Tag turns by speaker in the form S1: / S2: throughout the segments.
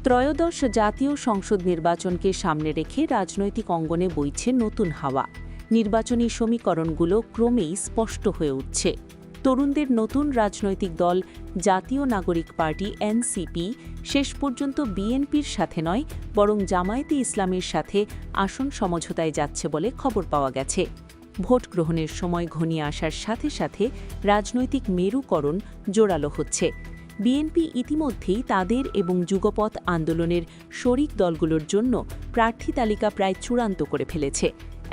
S1: ত্রয়োদশ জাতীয় সংসদ নির্বাচনকে সামনে রেখে রাজনৈতিক অঙ্গনে বইছে নতুন হাওয়া। নির্বাচনী সমীকরণগুলো ক্রমেই স্পষ্ট হয়ে উঠছে। তরুণদের নতুন রাজনৈতিক দল জাতীয় নাগরিক পার্টি এনসিপি শেষ পর্যন্ত বিএনপির সাথে নয়, বরং জামায়াতে ইসলামের সাথে আসন সমঝোতায় যাচ্ছে বলে খবর পাওয়া গেছে। ভোট গ্রহণের সময় ঘনিয়ে আসার সাথে সাথে রাজনৈতিক মেরুকরণ জোরালো হচ্ছে। বিএনপি ইতিমধ্যেই তাদের এবং যুগপৎ আন্দোলনের শরিক দলগুলোর জন্য প্রার্থী তালিকা প্রায় চূড়ান্ত করে ফেলেছে।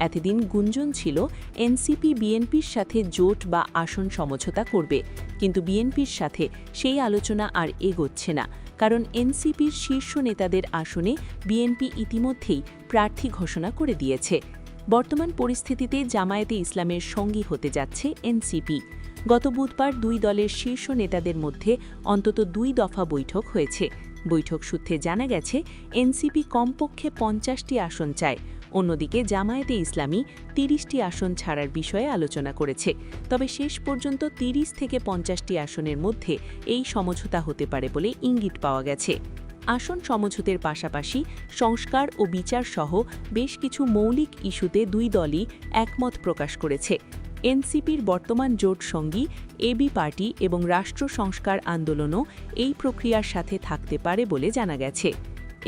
S1: এতদিন গুঞ্জন ছিল এনসিপি বিএনপির সাথে জোট বা আসন সমঝোতা করবে, কিন্তু বিএনপির সাথে সেই আলোচনা আর এগোচ্ছে না, কারণ এনসিপির শীর্ষ নেতাদের আসনে বিএনপি ইতিমধ্যেই প্রার্থী ঘোষণা করে দিয়েছে। বর্তমান পরিস্থিতিতে জামায়াতে ইসলামের সঙ্গী হতে যাচ্ছে এনসিপি। গত বুধবার দুই দলের শীর্ষ নেতাদের মধ্যে অন্তত 2 দফা বৈঠক হয়েছে। বৈঠক সূত্রে জানা গেছে এনসিপি কমপক্ষে 50টি আসন চায়, অন্যদিকে জামায়াতে ইসলামী 30টি আসন ছাড়ার বিষয়ে আলোচনা করেছে। তবে শেষ পর্যন্ত 30 থেকে 50টি আসনের মধ্যে এই সমঝোতা হতে পারে বলে ইঙ্গিত পাওয়া গেছে। আসন সমঝোতের পাশাপাশি সংস্কার ও বিচার সহ বেশ কিছু মৌলিক ইস্যুতে দুই দলই একমত প্রকাশ করেছে। এনসিপির বর্তমান জোট সঙ্গী এবি পার্টি এবং রাষ্ট্র সংস্কার আন্দোলনও এই প্রক্রিয়ার সাথে থাকতে পারে বলে জানা গেছে।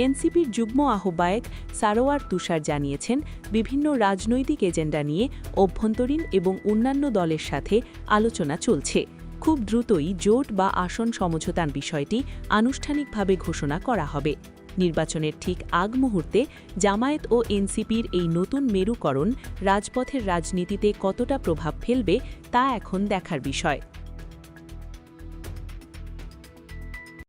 S1: এনসিপির যুগ্ম আহ্বায়ক সারোয়ার তুষার জানিয়েছেন, বিভিন্ন রাজনৈতিক এজেন্ডা নিয়ে অভ্যন্তরীণ এবং অন্যান্য দলের সাথে আলোচনা চলছে। খুব দ্রুতই জোট বা আসন সমঝোতার বিষয়টি আনুষ্ঠানিকভাবে ঘোষণা করা হবে। নির্বাচনের ঠিক আগ মুহূর্তে জামায়াত ও এনসিপির এই নতুন মেরুকরণ রাজপথের রাজনীতিতে কতটা প্রভাব ফেলবে তা এখন দেখার বিষয়।